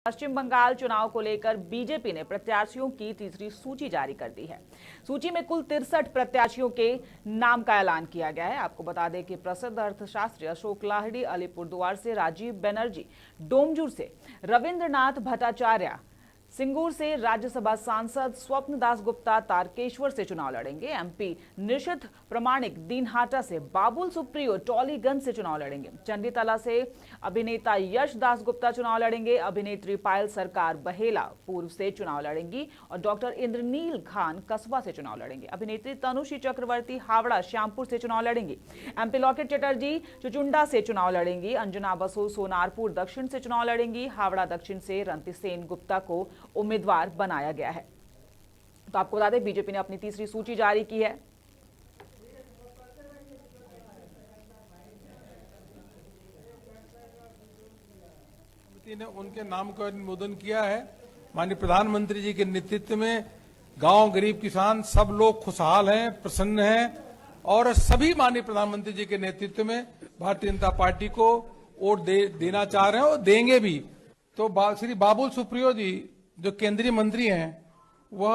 पश्चिम बंगाल चुनाव को लेकर बीजेपी ने प्रत्याशियों की तीसरी सूची जारी कर दी है। सूची में कुल 63 प्रत्याशियों के नाम का ऐलान किया गया है। आपको बता दें कि प्रसिद्ध अर्थशास्त्री अशोक लाहिड़ी अलीपुरद्वार से, राजीव बनर्जी डोमजूर से, रविंद्रनाथ भट्टाचार्य सिंगूर से, राज्यसभा सांसद स्वप्न दास गुप्ता तारकेश्वर से चुनाव लड़ेंगे। एमपी निशित प्रमाणिक दीनहाटा से, बाबुल सुप्रियो टॉलीगंज से चुनाव लड़ेंगे। चंडीतला से अभिनेता यश दास गुप्ता चुनाव लड़ेंगे। अभिनेत्री पायल सरकार बहेला पूर्व से चुनाव लड़ेंगी और डॉक्टर इंद्रनील खान कसबा से चुनाव लड़ेंगे। अभिनेत्री तनुश्री चक्रवर्ती हावड़ा श्यामपुर से चुनाव लड़ेंगी। एमपी लॉकेट चटर्जी चुचुंडा से चुनाव लड़ेंगी। अंजना बसु सोनारपुर दक्षिण से चुनाव लड़ेंगी। हावड़ा दक्षिण से रंती सेन गुप्ता को उम्मीदवार बनाया गया है। तो आपको बता दें बीजेपी ने अपनी तीसरी सूची जारी की है। ने उनके नाम का अनुमोदन किया है। माननीय प्रधानमंत्री जी के नेतृत्व में गांव, गरीब, किसान सब लोग खुशहाल हैं, प्रसन्न हैं और सभी माननीय प्रधानमंत्री जी के नेतृत्व में भारतीय जनता पार्टी को वोट देना चाह रहे हैं और देंगे भी। तो श्री बाबुल सुप्रियो जी जो केंद्रीय मंत्री हैं वह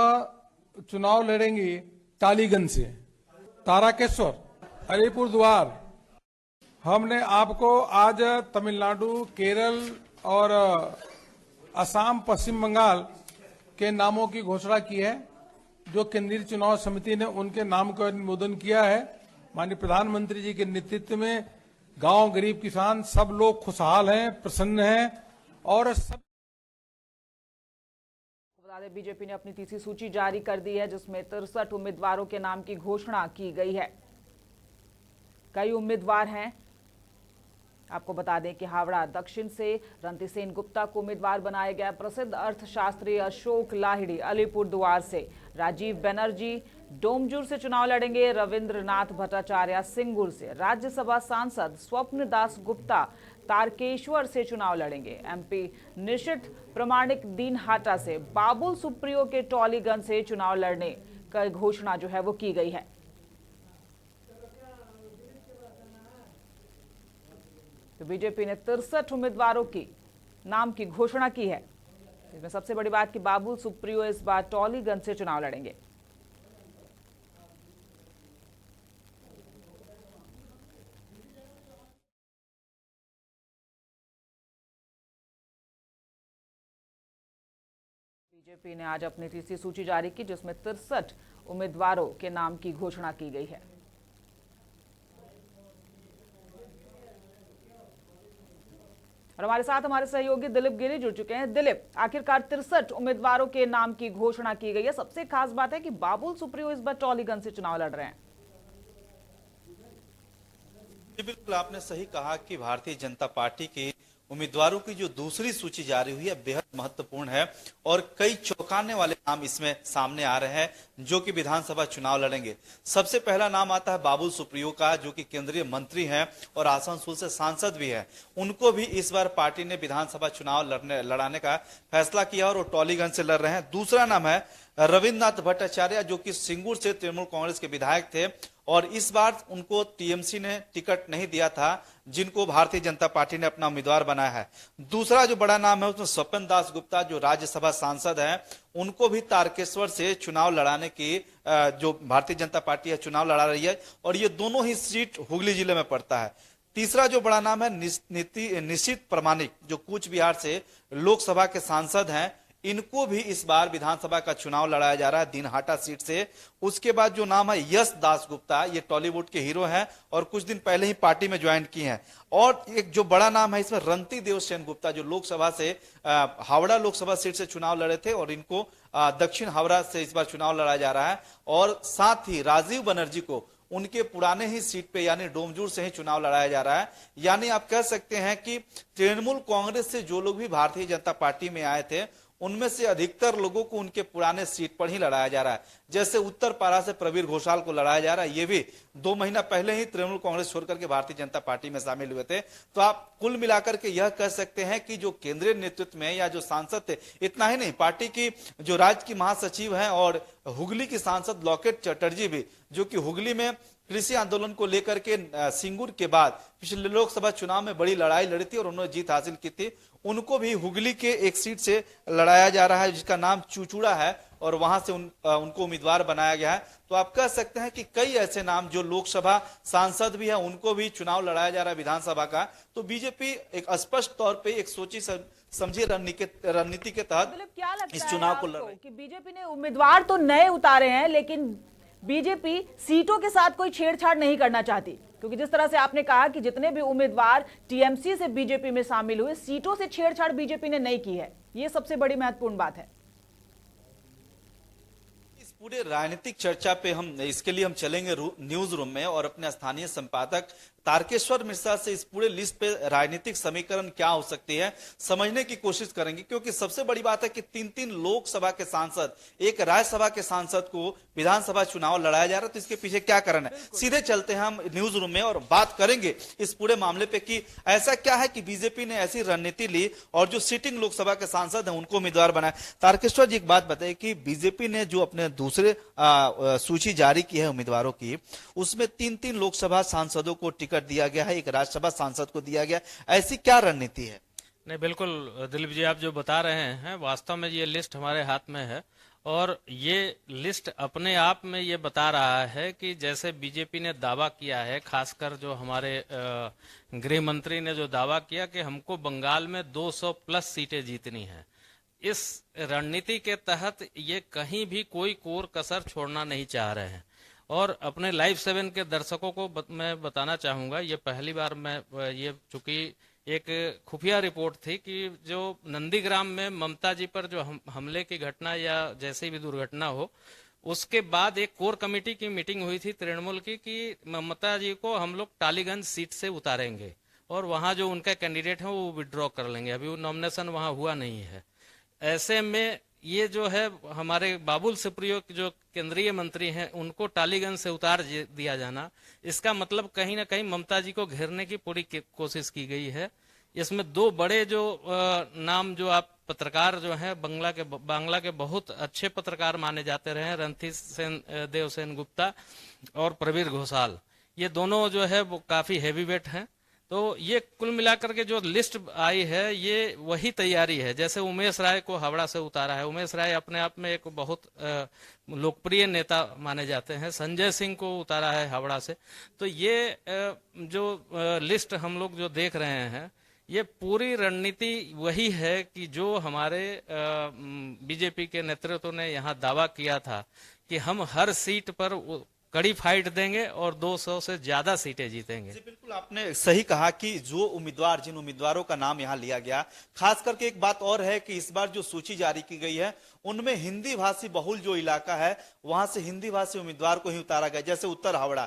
चुनाव लड़ेंगे टालीगंज से। तारकेश्वर, अलीपुरद्वार। हमने आपको आज तमिलनाडु, केरल और असम, पश्चिम बंगाल के नामों की घोषणा की है। जो केंद्रीय चुनाव समिति ने उनके नाम का अनुमोदन किया है। माननीय प्रधानमंत्री जी के नेतृत्व में गांव, गरीब, किसान सब लोग खुशहाल हैं, प्रसन्न हैं और सब। बीजेपी ने अपनी तीसरी सूची जारी कर दी है जिसमें 63 उम्मीदवारों के नाम की घोषणा की गई है। कई उम्मीदवार हैं। आपको बता दें कि हावड़ा दक्षिण से रंती सेन गुप्ता को उम्मीदवार बनाया गया। प्रसिद्ध अर्थशास्त्री अशोक लाहिड़ी अलीपुरद्वार से, राजीव बनर्जी डोमजूर से चुनाव लड़ेंगे। रविंद्रनाथ भट्टाचार्य सिंगूर से, राज्यसभा सांसद स्वप्न दास गुप्ता तारकेश्वर से चुनाव लड़ेंगे। एमपी निशित प्रमाणिक दीनहाटा से, बाबुल सुप्रियो के टॉलीगंज से चुनाव लड़ने की घोषणा जो है वो की गई है। तो बीजेपी ने 63 उम्मीदवारों की नाम की घोषणा की है। इसमें सबसे बड़ी बात कि बाबुल सुप्रियो इस बार टॉलीगंज से चुनाव लड़ेंगे। बीजेपी ने आज अपनी तीसरी सूची जारी की जिसमें 63 उम्मीदवारों के नाम की घोषणा की गई है। और हमारे साथ हमारे सहयोगी दिलीप गिरी जुड़ चुके हैं। दिलीप, आखिरकार 63 उम्मीदवारों के नाम की घोषणा की गई है। सबसे खास बात है कि बाबुल सुप्रियो इस बार टॉलीगंज से चुनाव लड़ रहे हैं। बिल्कुल, आपने सही कहा कि भारतीय जनता पार्टी की उम्मीदवारों की जो दूसरी सूची जारी हुई है बेहद महत्वपूर्ण है और कई चौंकाने वाले नाम इसमें सामने आ रहे हैं जो कि विधानसभा चुनाव लड़ेंगे। सबसे पहला नाम आता है बाबुल सुप्रियो का, जो कि केंद्रीय मंत्री हैं और आसनसोल से सांसद भी हैं। उनको भी इस बार पार्टी ने विधानसभा चुनाव लड़ाने का फैसला किया और वो टॉलीगंज से लड़ रहे हैं। दूसरा नाम है रविंद्रनाथ भट्टाचार्य, जो कि सिंगूर से तृणमूल कांग्रेस के विधायक थे और इस बार उनको टीएमसी ने टिकट नहीं दिया था, जिनको भारतीय जनता पार्टी ने अपना उम्मीदवार बनाया है। दूसरा जो बड़ा नाम है उसमें स्वप्न दास गुप्ता, जो राज्यसभा सांसद हैं, उनको भी तारकेश्वर से चुनाव लड़ाने की जो भारतीय जनता पार्टी है चुनाव लड़ा रही है और ये दोनों ही सीट हुगली जिले में पड़ता है। तीसरा जो बड़ा नाम है निशित प्रमाणिक, जो कूच बिहार से लोकसभा के सांसद हैं, इनको भी इस बार विधानसभा का चुनाव लड़ाया जा रहा है दीनहाटा सीट से। उसके बाद जो नाम है यश दास गुप्ता, ये टॉलीवुड के हीरो हैं और कुछ दिन पहले ही पार्टी में ज्वाइन की हैं। और एक जो बड़ा नाम है इसमें रंती देव सेन गुप्ता, जो लोकसभा से हावड़ा लोकसभा सीट से चुनाव लड़े थे और इनको दक्षिण हावड़ा से इस बार चुनाव लड़ाया जा रहा है। और साथ ही राजीव बनर्जी को उनके पुराने ही सीट पे यानी डोमजूर से ही चुनाव लड़ाया जा रहा है। यानी आप कह सकते हैं कि तृणमूल कांग्रेस से जो लोग भी भारतीय जनता पार्टी में आए थे उनमें से अधिकतर लोगों को उनके पुराने सीट पर ही लड़ाया जा रहा है। जैसे उत्तर पारा से प्रवीर घोषाल को लड़ाया जा रहा है, ये भी 2 महीना पहले ही तृणमूल कांग्रेस छोड़कर के भारतीय जनता पार्टी में शामिल हुए थे। तो आप कुल मिलाकर के यह कह सकते हैं कि जो केंद्रीय नेतृत्व में या जो सांसद थे, इतना ही नहीं, पार्टी की जो राज्य की महासचिव हैं और हुगली की सांसद लॉकेट चटर्जी भी, जो कि हुगली में कृषि आंदोलन को लेकर के सिंगूर के बाद पिछले लोकसभा चुनाव में बड़ी लड़ाई लड़ी थी और उन्होंने जीत हासिल की थी। उनको भी हुगली के एक सीट से लड़ाया जा रहा है जिसका नाम चूचूड़ा है और वहां से उनको उम्मीदवार बनाया गया है। तो आप कह सकते हैं कि कई ऐसे नाम जो लोकसभा सांसद भी है उनको भी चुनाव लड़ाया जा रहा है विधानसभा का। तो बीजेपी एक स्पष्ट तौर पे एक सोची समझी रणनीति के तहत मतलब क्या लगता इस है चुनाव को आपको लड़ रही है। कि बीजेपी ने उम्मीदवार तो नए उतारे हैं, लेकिन बीजेपी सीटों के साथ कोई छेड़छाड़ नहीं करना चाहती, क्योंकि जिस तरह से आपने कहा कि जितने भी उम्मीदवार टीएमसी से बीजेपी में शामिल हुए, सीटों से छेड़छाड़ बीजेपी ने नहीं की है। ये सबसे बड़ी महत्वपूर्ण बात है। इस पूरे राजनीतिक चर्चा पे इसके लिए हम चलेंगे न्यूज रूम में और अपने स्थानीय संपादक तारकेश्वर मिश्रा से इस पूरे लिस्ट पे राजनीतिक समीकरण क्या हो सकती है समझने की कोशिश करेंगे, क्योंकि सबसे बड़ी बात है कि 3-3 लोकसभा के सांसद, एक राज्यसभा के सांसद को विधानसभा चुनाव लड़ाया जा रहा है। तो इसके पीछे क्या कारण है, सीधे चलते हैं हम न्यूज रूम में और बात करेंगे इस पूरे मामले पे कि ऐसा क्या है कि बीजेपी ने ऐसी रणनीति ली और जो सिटिंग लोकसभा के सांसद है उनको उम्मीदवार बनाया। तारकेश्वर जी, एक बात बताइए कि बीजेपी ने जो अपने दूसरे सूची जारी की है उम्मीदवारों की, उसमें 3-3 लोकसभा सांसदों को टिकट दिया गया है, एक राज्यसभा सांसद को दिया गया। ऐसी क्या रणनीति है? नहीं, बिल्कुल दिलीप जी, आप जो बता रहे हैं वास्तव में ये लिस्ट हमारे हाथ में है और ये लिस्ट अपने आप में ये बता रहा है कि जैसे बीजेपी ने दावा किया है, खासकर जो हमारे गृह मंत्री ने जो दावा किया कि हमको बंगाल में 200 प्लस सीटें जीतनी है, इस रणनीति के तहत ये कहीं भी कोई कोर कसर छोड़ना नहीं चाह रहे हैं। और अपने लाइव 7 के दर्शकों को मैं बताना चाहूंगा, ये पहली बार मैं ये चूंकि एक खुफिया रिपोर्ट थी कि जो नंदीग्राम में ममता जी पर जो हमले की घटना या जैसी भी दुर्घटना हो, उसके बाद एक कोर कमेटी की मीटिंग हुई थी तृणमूल की कि ममता जी को हम लोग टालीगंज सीट से उतारेंगे और वहां जो उनका कैंडिडेट है वो विड्रॉ कर लेंगे। अभी वो नॉमिनेशन वहां हुआ नहीं है। ऐसे में ये जो है हमारे बाबुल सुप्रियो जो केंद्रीय मंत्री हैं उनको टालीगंज से उतार दिया जाना, इसका मतलब कहीं ना कहीं ममता जी को घेरने की पूरी कोशिश की गई है। इसमें दो बड़े जो नाम जो आप पत्रकार जो हैं बांग्ला के बहुत अच्छे पत्रकार माने जाते रहे हैं, रणधीर देवसेन गुप्ता और प्रवीर घोषाल, ये दोनों जो है वो काफी हैवीवेट हैं। तो ये कुल मिलाकर के जो लिस्ट आई है ये वही तैयारी है। जैसे उमेश राय को हावड़ा से उतारा है, उमेश राय अपने आप में एक बहुत लोकप्रिय नेता माने जाते हैं, संजय सिंह को उतारा है हावड़ा से। तो ये जो लिस्ट हम लोग जो देख रहे हैं ये पूरी रणनीति वही है कि जो हमारे बीजेपी के नेतृत्व ने यहाँ दावा किया था कि हम हर सीट पर कड़ी फाइट देंगे और 200 से ज्यादा सीटें जीतेंगे। जी बिल्कुल, आपने सही कहा कि जो उम्मीदवार, जिन उम्मीदवारों का नाम यहाँ लिया गया, खास करके एक बात और है कि इस बार जो सूची जारी की गई है उनमें हिंदी भाषी बहुल जो इलाका है वहां से हिंदी भाषी उम्मीदवार को ही उतारा गया। जैसे उत्तर हावड़ा,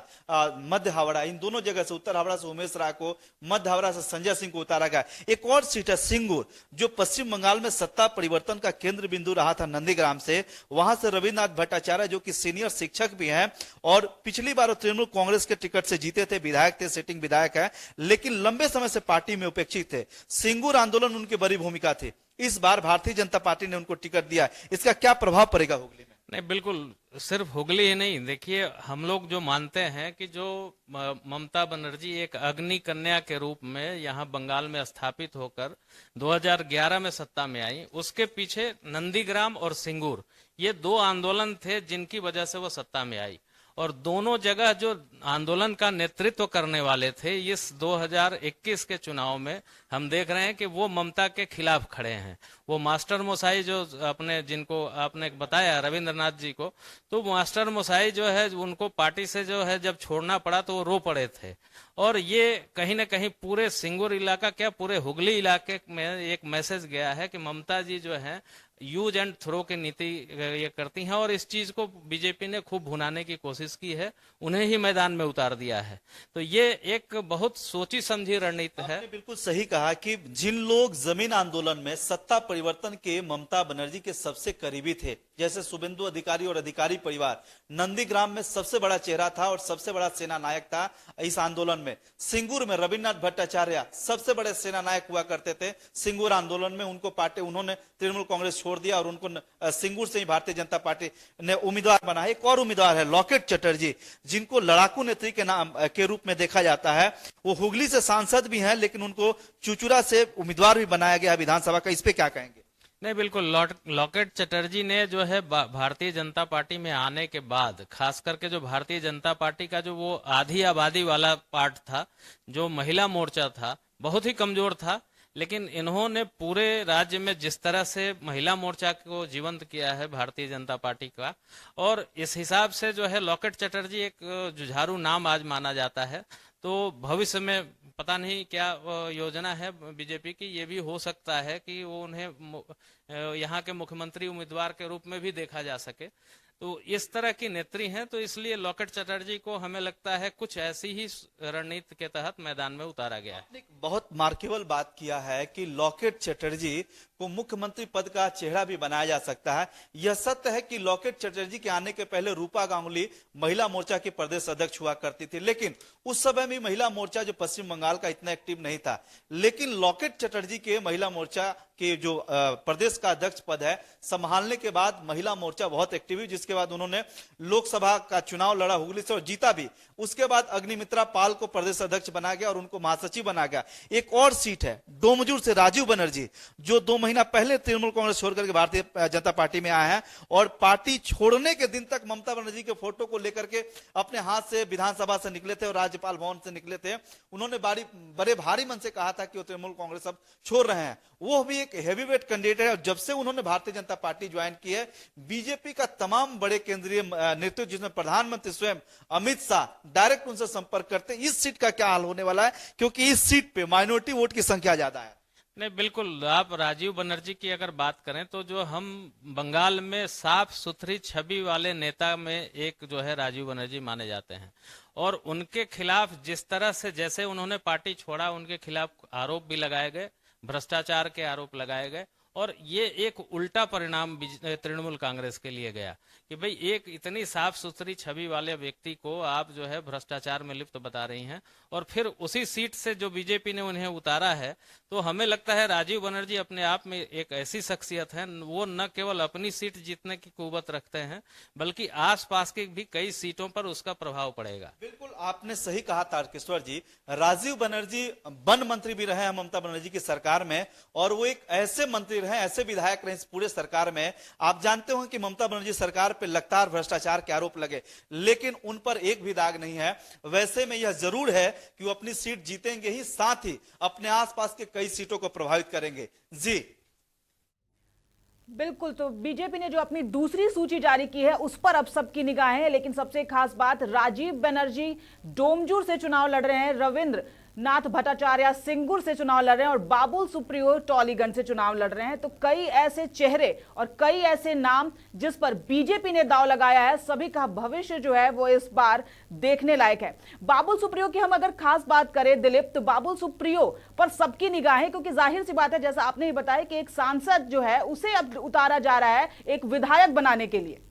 मध्य हावड़ा, इन दोनों जगह से उत्तर हावड़ा से उमेश राय को, मध्य हावड़ा से संजय सिंह को उतारा गया। एक और सीट है सिंगूर, जो पश्चिम बंगाल में सत्ता परिवर्तन का केंद्र बिंदु रहा था नंदीग्राम से, वहां से रविन्द्रनाथ भट्टाचार्य जो कि सीनियर शिक्षक भी हैं और पिछली बार तृणमूल कांग्रेस के टिकट से जीते थे, विधायक थे, सिटिंग विधायक है, लेकिन लंबे समय से पार्टी में उपेक्षित थे। सिंगूर आंदोलन उनकी बड़ी भूमिका थी। इस बार भारतीय जनता पार्टी ने उनको टिकट दिया, इसका क्या प्रभाव पड़ेगा हुगली में? नहीं, बिल्कुल, सिर्फ हुगली ही नहीं, देखिए हम लोग जो मानते हैं कि जो ममता बनर्जी एक अग्नि कन्या के रूप में यहाँ बंगाल में स्थापित होकर 2011 में सत्ता में आई, उसके पीछे नंदीग्राम और सिंगूर ये दो आंदोलन थे जिनकी वजह से वो सत्ता में आई। और दोनों जगह जो आंदोलन का नेतृत्व करने वाले थे इस 2021 के चुनाव में हम देख रहे हैं कि वो ममता के खिलाफ खड़े हैं। वो मास्टर मोसाई जो अपने, जिनको आपने बताया रविंद्रनाथ जी को, तो मास्टर मोसाई जो है उनको पार्टी से जो है जब छोड़ना पड़ा तो वो रो पड़े थे। और ये कहीं ना कहीं पूरे सिंगूर इलाका, क्या पूरे हुगली इलाके में एक मैसेज गया है कि ममता जी जो है यूज एंड थ्रो की नीति ये करती हैं और इस चीज को बीजेपी ने खूब भुनाने की कोशिश की है, उन्हें ही मैदान में उतार दिया है। तो ये एक बहुत सोची समझी रणनीति है। आपने बिल्कुल सही कहा कि जिन लोग जमीन आंदोलन में सत्ता परिवर्तन के ममता बनर्जी के सबसे करीबी थे, जैसे शुभेंदु अधिकारी और अधिकारी परिवार नंदीग्राम में सबसे बड़ा चेहरा था और सबसे बड़ा सेना नायक था इस आंदोलन में। में सिंगूर में रविन्द्रनाथ भट्टाचार्य सबसे बड़े सेना नायक हुआ करते थे। सिंगूर आंदोलन में उन्होंने तृणमूल कांग्रेस छोड़ दिया और उनको सिंगूर से ही भारतीय जनता पार्टी ने उम्मीदवार बना। एक और उम्मीदवार है लॉकेट चटर्जी, जिनको लड़ाकू नेत्री के नाम के रूप में देखा जाता है। वो हुगली से सांसद भी हैं, लेकिन उनको चुचुरा से उम्मीदवार भी बनाया गया विधानसभा का। इस पे क्या कहेंगे? नहीं, बिल्कुल लॉकेट चटर्जी ने जो है भारतीय जनता पार्टी में आने के बाद, खास करके जो भारतीय जनता पार्टी का जो वो आधी आबादी वाला पार्ट था, जो महिला मोर्चा था, बहुत ही कमजोर था। लेकिन इन्होंने पूरे राज्य में जिस तरह से महिला मोर्चा को जीवंत किया है भारतीय जनता पार्टी का, और इस हिसाब से जो है लॉकेट चटर्जी एक जुझारू नाम आज माना जाता है। तो भविष्य में पता नहीं क्या योजना है बीजेपी की, ये भी हो सकता है कि वो उन्हें यहाँ के मुख्यमंत्री उम्मीदवार के रूप में भी देखा जा सके। तो इस तरह की नेत्री हैं, तो इसलिए लॉकेट चटर्जी को हमें लगता है कुछ ऐसी ही रणनीति के तहत मैदान में उतारा गया है। बहुत मार्केबल बात किया है कि लॉकेट चटर्जी को मुख्यमंत्री पद का चेहरा भी बनाया जा सकता है। यह सत्य है कि लॉकेट चटर्जी के आने के पहले रूपा गांगुली महिला मोर्चा की प्रदेश अध्यक्ष हुआ करती थी, लेकिन उस समय भी महिला मोर्चा जो पश्चिम बंगाल का इतना एक्टिव नहीं था। लेकिन लॉकेट चटर्जी के महिला मोर्चा के जो प्रदेश का अध्यक्ष पद है संभालने के बाद महिला मोर्चा बहुत एक्टिव हुई, जिसके बाद उन्होंने लोकसभा का चुनाव लड़ा हुगली से और जीता भी। उसके बाद अग्निमित्रा पाल को प्रदेश अध्यक्ष बना गया और उनको महासचिव बना गया। एक और सीट है डोमजूर से राजीव बनर्जी, जो 2 महीना पहले तृणमूल कांग्रेस छोड़कर के भारतीय जनता पार्टी में आए हैं और पार्टी छोड़ने के दिन तक ममता बनर्जी के फोटो को लेकर के अपने हाथ से विधानसभा से निकले थे और राज्यपाल भवन से निकले थे। उन्होंने बड़े भारी मन से कहा था कि वो तृणमूल कांग्रेस अब छोड़ रहे हैं। वो भी एक हेवीवेट कैंडिडेट है और जब से उन्होंने भारतीय जनता पार्टी ज्वाइन की है, बीजेपी का तमाम बड़े केंद्रीय नेतृत्व, जिसमें प्रधानमंत्री स्वयं अमित शाह डायरेक्ट उनसे संपर्क करते हैं। इस सीट का क्या हाल होने वाला है, क्योंकि इस सीट पे माइनॉरिटी वोट की संख्या ज्यादा है। नहीं, बिल्कुल। आप राजीव बनर्जी की अगर बात करें तो जो हम बंगाल में साफ सुथरी छवि वाले नेता में एक जो है राजीव बनर्जी माने जाते हैं, और उनके खिलाफ जिस तरह से जैसे उन्होंने पार्टी छोड़ा, उनके खिलाफ आरोप भी लगाए गए, भ्रष्टाचार के आरोप लगाए गए, और ये एक उल्टा परिणाम तृणमूल कांग्रेस के लिए गया कि भाई एक इतनी साफ सुथरी छवि वाले व्यक्ति को आप जो है भ्रष्टाचार में लिप्त बता रही हैं, और फिर उसी सीट से जो बीजेपी ने उन्हें उतारा है। तो हमें लगता है राजीव बनर्जी अपने आप में एक ऐसी शख्सियत है, वो न केवल अपनी सीट जीतने की कुव्वत रखते हैं, बल्कि आसपास की भी कई सीटों पर उसका प्रभाव पड़ेगा। बिल्कुल आपने सही कहा तारकेश्वर जी। राजीव बनर्जी वन मंत्री भी रहे हैं ममता बनर्जी की सरकार में, और वो एक ऐसे मंत्री रहे, ऐसे विधायक रहे इस पूरे सरकार में। आप जानते हो कि ममता बनर्जी सरकार पे लगातार भ्रष्टाचार के आरोप लगे, लेकिन उन पर एक भी दाग नहीं है। वैसे में यह जरूर है कि वो अपनी सीट जीतेंगे ही, साथ ही अपने आसपास के कई सीटों को प्रभावित करेंगे। जी बिल्कुल। तो बीजेपी ने जो अपनी दूसरी सूची जारी की है उस पर अब सबकी निगाहें हैं, लेकिन सबसे खास बात, राजीव बनर्जी डोमजूर से चुनाव लड़ रहे हैं, रविंद्र नाथ भट्टाचार्य सिंगूर से चुनाव लड़ रहे हैं और बाबुल सुप्रियो टॉलीगंज से चुनाव लड़ रहे हैं। तो कई ऐसे चेहरे और कई ऐसे नाम जिस पर बीजेपी ने दांव लगाया है, सभी का भविष्य जो है वो इस बार देखने लायक है। बाबुल सुप्रियो की हम अगर खास बात करें दिलीप, तो बाबुल सुप्रियो पर सबकी निगाहें, क्योंकि जाहिर सी बात है जैसा आपने ही बताया कि एक सांसद जो है उसे अब उतारा जा रहा है एक विधायक बनाने के लिए।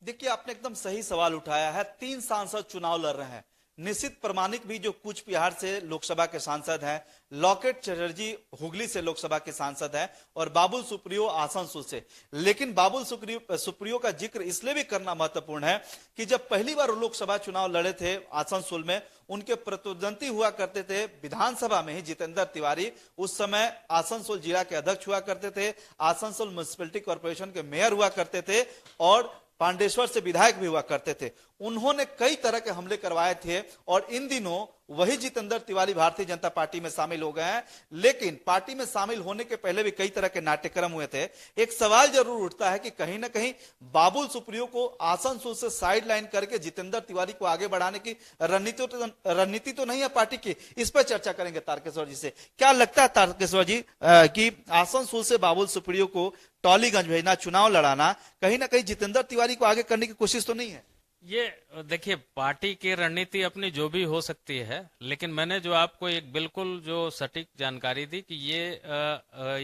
देखिए, आपने एकदम सही सवाल उठाया है। 3 सांसद चुनाव लड़ रहे हैं। निश्चित प्रमाणिक भी जो कूच बिहार से लोकसभा के सांसद हैं, लॉकेट चटर्जी हुगली से लोकसभा के सांसद हैं, और बाबुल सुप्रियो आसनसोल से। लेकिन बाबुल सुप्रियो का जिक्र इसलिए भी करना महत्वपूर्ण है कि जब पहली बार लोकसभा चुनाव लड़े थे आसनसोल में, उनके प्रतिद्वंदी हुआ करते थे विधानसभा में ही जितेंद्र तिवारी। उस समय आसनसोल जिला के अध्यक्ष हुआ करते थे, आसनसोल म्युनिसिपैलिटी कॉर्पोरेशन के मेयर हुआ करते थे, और पांडेश्वर से विधायक भी हुआ करते थे। उन्होंने कई तरह के हमले करवाए थे, और इन दिनों वही जितेंद्र तिवारी भारतीय जनता पार्टी में शामिल हो गए हैं। लेकिन पार्टी में शामिल होने के पहले भी कई तरह के नाट्यक्रम हुए थे। एक सवाल जरूर उठता है कि कहीं ना कहीं बाबुल सुप्रियो को आसनसोल से साइड लाइन करके जितेंद्र तिवारी को आगे बढ़ाने की रणनीति तो नहीं है पार्टी की। इस पर चर्चा करेंगे तारकेश्वर जी से। क्या लगता है तारकेश्वर जी कि आसनसोल से बाबुल सुप्रियो को टॉलीगंज भेजना, चुनाव लड़ाना, कहीं ना कहीं जितेंद्र तिवारी को आगे करने की कोशिश तो नहीं है? ये देखिए, पार्टी की रणनीति अपनी जो भी हो सकती है, लेकिन मैंने जो आपको एक बिल्कुल जो सटीक जानकारी दी कि ये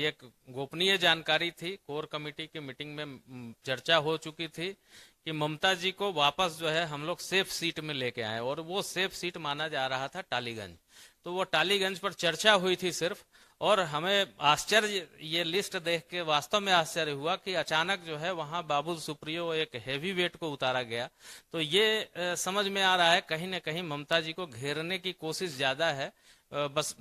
एक गोपनीय जानकारी थी, कोर कमेटी की मीटिंग में चर्चा हो चुकी थी कि ममता जी को वापस जो है हम लोग सेफ सीट में लेके आए, और वो सेफ सीट माना जा रहा था टालीगंज। तो वो टालीगंज पर चर्चा हुई थी सिर्फ, और हमें आश्चर्य, ये लिस्ट देख के वास्तव में आश्चर्य हुआ कि अचानक जो है वहां बाबुल सुप्रियो एक हैवी वेट को उतारा गया। तो ये समझ में आ रहा है कहीं न कहीं ममता जी को घेरने की कोशिश ज्यादा है। बस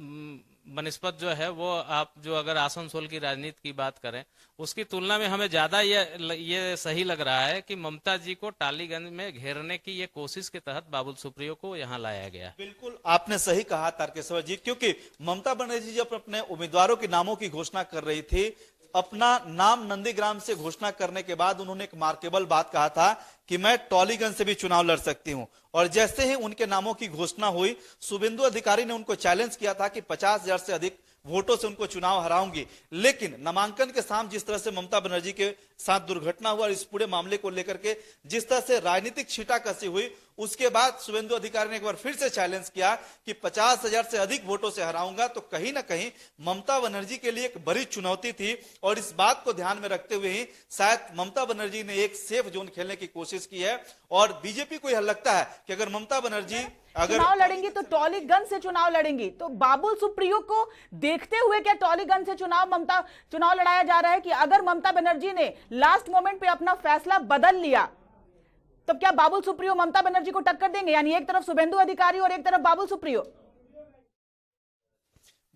बनिस्पत जो है वो, आप जो अगर आसनसोल की राजनीति की बात करें उसकी तुलना में हमें ज्यादा ये सही लग रहा है कि ममता जी को टालीगंज में घेरने की ये कोशिश के तहत बाबुल सुप्रियो को यहाँ लाया गया। बिल्कुल आपने सही कहा तारकेश्वर जी, क्योंकि ममता बनर्जी जब अपने उम्मीदवारों के नामों की घोषणा कर रही थी, अपना नाम नंदीग्राम से घोषणा करने के बाद उन्होंने एक मार्केबल बात कहा था कि मैं टॉलीगंज से भी चुनाव लड़ सकती हूं। और जैसे ही उनके नामों की घोषणा हुई, शुभेंदु अधिकारी ने उनको चैलेंज किया था कि 50,000 से अधिक वोटों से उनको चुनाव हराऊंगी। लेकिन नामांकन के साथ जिस तरह से ममता बनर्जी के साथ दुर्घटना हुआ और इस पूरे मामले को लेकर के जिस तरह से राजनीतिक छींटाकशी हुई, उसके बाद शुभेंदु अधिकारी ने एक बार फिर से चैलेंज किया कि 50,000 से अधिक वोटों से हराऊंगा। तो कहीं ना कहीं ममता बनर्जी के लिए एक बड़ी चुनौती थी, और इस बात को ध्यान में रखते हुए ही शायद ममता बनर्जी ने एक सेफ जोन खेलने की कोशिश की है। और बीजेपी को यह लगता है कि अगर ममता बनर्जी चुनाव लड़ेंगी तो टॉलीगंज से चुनाव लड़ेंगी, तो बाबुल सुप्रियो को देखते हुए क्या टॉलीगंज से चुनाव लड़ाया जा रहा है कि अगर ममता बनर्जी ने लास्ट मोमेंट पे अपना फैसला बदल लिया तब क्या बाबुल सुप्रियो ममता बनर्जी को टक्कर देंगे? यानी एक तरफ शुभेंदु अधिकारी और एक तरफ बाबुल सुप्रियो।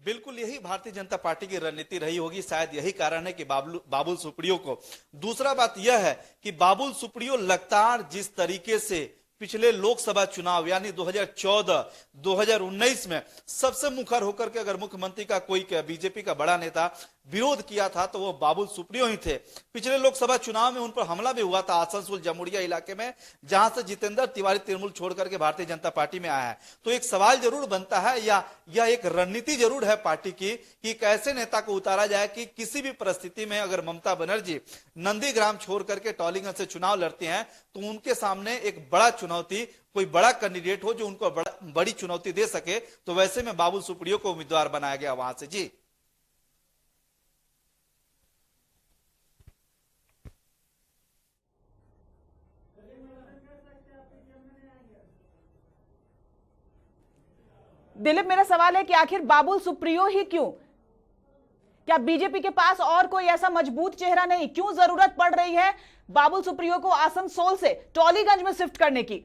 बिल्कुल यही भारतीय जनता पार्टी की रणनीति रही होगी, शायद यही कारण है कि बाबुल सुप्रियो को। दूसरा बात यह है कि बाबुल सुप्रियो लगातार जिस तरीके से पिछले लोकसभा चुनाव यानी 2014, 2019 में सबसे मुखर होकर के अगर मुख्यमंत्री का कोई बीजेपी का बड़ा नेता विरोध किया था तो वो बाबुल सुप्रियो ही थे। पिछले लोकसभा चुनाव में उन पर हमला भी हुआ था आसनसोल जमुड़िया इलाके में, जहां से जितेंद्र तिवारी तृणमूल छोड़ करके भारतीय जनता पार्टी में आया है। तो एक सवाल जरूर बनता है, या एक रणनीति जरूर है पार्टी की कि कैसे नेता को उतारा जाए कि किसी भी परिस्थिति में अगर ममता बनर्जी नंदीग्राम छोड़ करके टॉलीगंज से चुनाव लड़ते हैं तो उनके सामने एक बड़ा चुनौती, कोई बड़ा कैंडिडेट हो जो उनको बड़ी चुनौती दे सके। तो वैसे में बाबुल सुप्रियो को उम्मीदवार बनाया गया वहां से। जी दिलीप, मेरा सवाल है कि आखिर बाबुल सुप्रियो ही क्यों? क्या बीजेपी के पास और कोई ऐसा मजबूत चेहरा नहीं? क्यों जरूरत पड़ रही है बाबुल सुप्रियो को आसनसोल से टॉलीगंज में शिफ्ट करने की?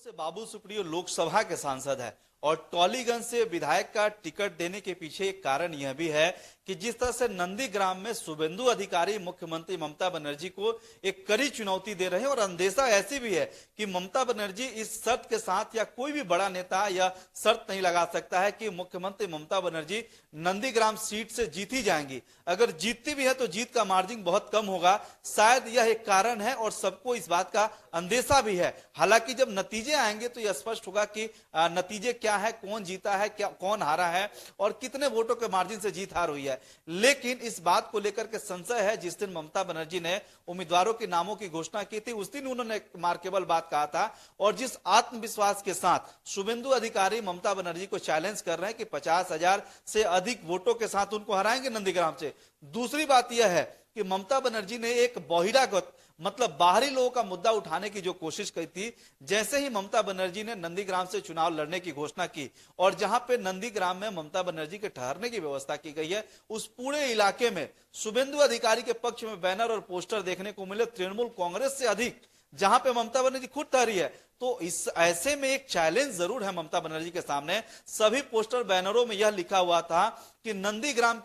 बाबुल सुप्रियो लोकसभा के सांसद है और टॉलीगंज से विधायक का टिकट देने के पीछे एक कारण यह भी है कि जिस तरह से नंदीग्राम में शुभेंदु अधिकारी मुख्यमंत्री ममता बनर्जी को एक कड़ी चुनौती दे रहे हैं, और अंदेशा ऐसी भी है कि ममता बनर्जी इस शर्त के साथ या कोई भी बड़ा नेता या शर्त नहीं लगा सकता है कि मुख्यमंत्री ममता बनर्जी नंदीग्राम सीट से जीत ही जाएंगी। अगर जीतती भी है तो जीत का मार्जिन बहुत कम होगा। शायद यह एक कारण है और सबको इस बात का अंदेशा भी है। हालांकि जब नतीजे आएंगे तो यह स्पष्ट होगा कि नतीजे क्या है, कौन जीता है, क्या कौन हारा है और कितने वोटों के मार्जिन से जीत हार हुई है। लेकिन इस बात को लेकर के संशय है, जिस दिन ममता बनर्जी ने उम्मीदवारों के नामों की घोषणा की थी उस दिन उन्होंने मार्केबल बात कहा था, और जिस आत्मविश्वास के साथ शुभेंदु अधिकारी ममता बनर्जी को चैलेंज कर रहे हैं कि 50,000 से अधिक वोटों के साथ उनको हराएंगे नंदीग्राम से। दूसरी बात यह है कि ममता बनर्जी ने एक बहिरागत मतलब बाहरी लोगों का मुद्दा उठाने की जो कोशिश की थी, जैसे ही ममता बनर्जी ने नंदीग्राम से चुनाव लड़ने की घोषणा की और जहां पे नंदीग्राम में ममता बनर्जी के ठहरने की व्यवस्था की गई है, उस पूरे इलाके में शुभेंदु अधिकारी के पक्ष में बैनर और पोस्टर देखने को मिले तृणमूल कांग्रेस से अधिक, जहां पे ममता बनर्जी खुद ठहरी है। तो इस ऐसे में एक चैलेंज जरूर है ममता बनर्जी के सामने। सभी पोस्टर बैनरों में यह लिखा हुआ था कि नंदीग्राम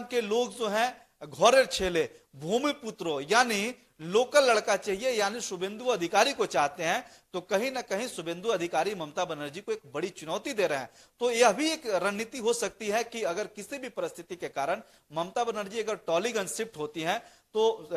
के लोग जो हैं घोरे छेले भूमिपुत्रो यानी लोकल लड़का चाहिए, यानी शुभेंदु अधिकारी को चाहते हैं। तो कहीं ना कहीं शुभेंदु अधिकारी ममता बनर्जी को एक बड़ी चुनौती दे रहे हैं। तो यह भी एक रणनीति हो सकती है कि अगर किसी भी परिस्थिति के कारण ममता बनर्जी अगर टॉलीगंज शिफ्ट होती हैं तो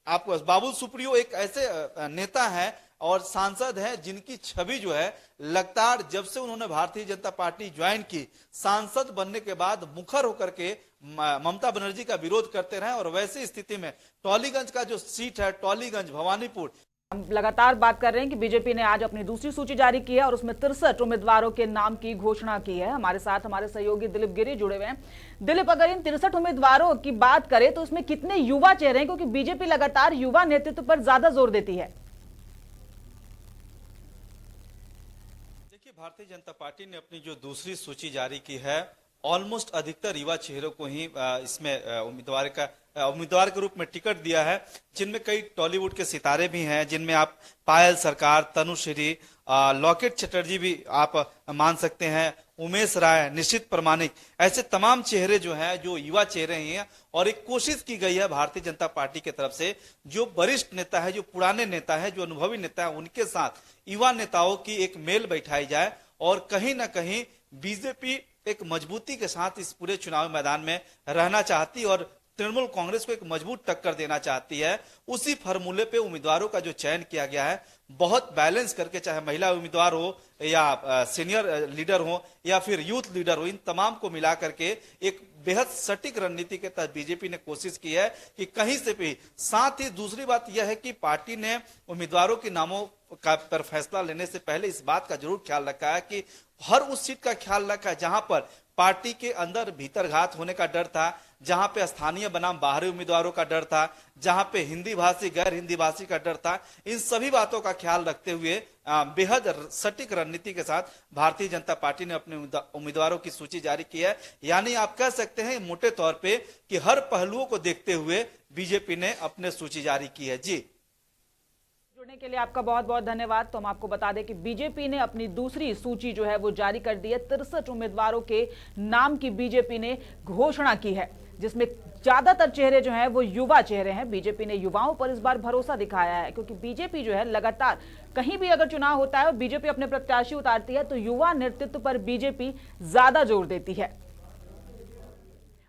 आपको बाबुल सुप्रियो एक ऐसे नेता है और सांसद हैं जिनकी छवि जो है लगातार जब से उन्होंने भारतीय जनता पार्टी ज्वाइन की, सांसद बनने के बाद मुखर होकर के ममता बनर्जी का विरोध करते रहे। और वैसी स्थिति में टॉलीगंज का जो सीट है, टॉलीगंज भवानीपुर, हम लगातार बात कर रहे हैं कि बीजेपी ने आज अपनी दूसरी सूची जारी की है और उसमें 63 उम्मीदवारों के नाम की घोषणा की है। हमारे साथ हमारे सहयोगी दिलीप गिरी जुड़े हुए हैं। दिलीप, अगर इन 63 उम्मीदवारों की बात करें तो उसमें कितने युवा चेहरे हैं, क्योंकि बीजेपी लगातार युवा नेतृत्व पर ज्यादा जोर देती है। देखिए, भारतीय जनता पार्टी ने अपनी जो दूसरी सूची जारी की है, ऑलमोस्ट अधिकतर युवा चेहरों को ही इसमें उम्मीदवार के रूप में टिकट दिया है, जिनमें कई टॉलीवुड के सितारे भी हैं, जिनमें आप पायल सरकार, तनुश्री, लॉकेट चटर्जी भी आप मान सकते हैं, उमेश राय, निश्चित प्रमाणिक, ऐसे तमाम चेहरे जो हैं जो युवा चेहरे हैं। और एक कोशिश की गई है भारतीय जनता पार्टी की तरफ से, जो वरिष्ठ नेता है, जो पुराने नेता है, जो अनुभवी नेता है, उनके साथ युवा नेताओं की एक मेल बैठाई जाए और कहीं ना कहीं बीजेपी एक मजबूती के साथ इस पूरे चुनाव मैदान में रहना चाहती और तृणमूल कांग्रेस को एक मजबूत टक्कर देना चाहती है। उसी फार्मूले पे उम्मीदवारों का जो चयन किया गया है, बहुत बैलेंस करके, चाहे महिला उम्मीदवार हो या सीनियर लीडर हो या फिर यूथ लीडर हो, इन तमाम को मिला करके एक बेहद सटीक रणनीति के तहत बीजेपी ने कोशिश की है कि कहीं से भी। साथ ही दूसरी बात यह है कि पार्टी ने उम्मीदवारों के नामों का पर फैसला लेने से पहले इस बात का जरूर ख्याल रखा है कि हर उस सीट का ख्याल रखा है जहां पर पार्टी के अंदर भीतरघात होने का डर था, जहां पे स्थानीय बनाम बाहरी उम्मीदवारों का डर था, जहां पे हिंदी भाषी गैर हिंदी भाषी का डर था। इन सभी बातों का ख्याल रखते हुए बेहद सटीक रणनीति के साथ भारतीय जनता पार्टी ने अपने उम्मीदवारों की सूची जारी की है। यानी आप कह सकते हैं मोटे तौर पे कि हर पहलुओं को देखते हुए बीजेपी ने अपने सूची जारी की है। जी, जुड़ने के लिए आपका बहुत बहुत धन्यवाद। तो हम आपको बता दें कि बीजेपी ने अपनी दूसरी सूची जो है वो जारी कर दी है। 63 उम्मीदवारों के नाम की बीजेपी ने घोषणा की है, जिसमें ज्यादातर चेहरे जो हैं वो युवा चेहरे हैं। बीजेपी ने युवाओं पर इस बार भरोसा दिखाया है, क्योंकि बीजेपी जो है लगातार कहीं भी अगर चुनाव होता है और बीजेपी अपने प्रत्याशी उतारती है तो युवा नेतृत्व पर बीजेपी ज्यादा जोर देती है।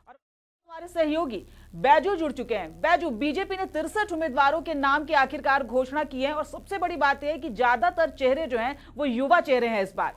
और हमारे सहयोगी बैजू जुड़ चुके हैं। बैजू, बीजेपी ने 63 उम्मीदवारों के नाम की आखिरकार घोषणा की है और सबसे बड़ी बात यह है कि ज्यादातर चेहरे जो हैं वो युवा चेहरे हैं इस बार।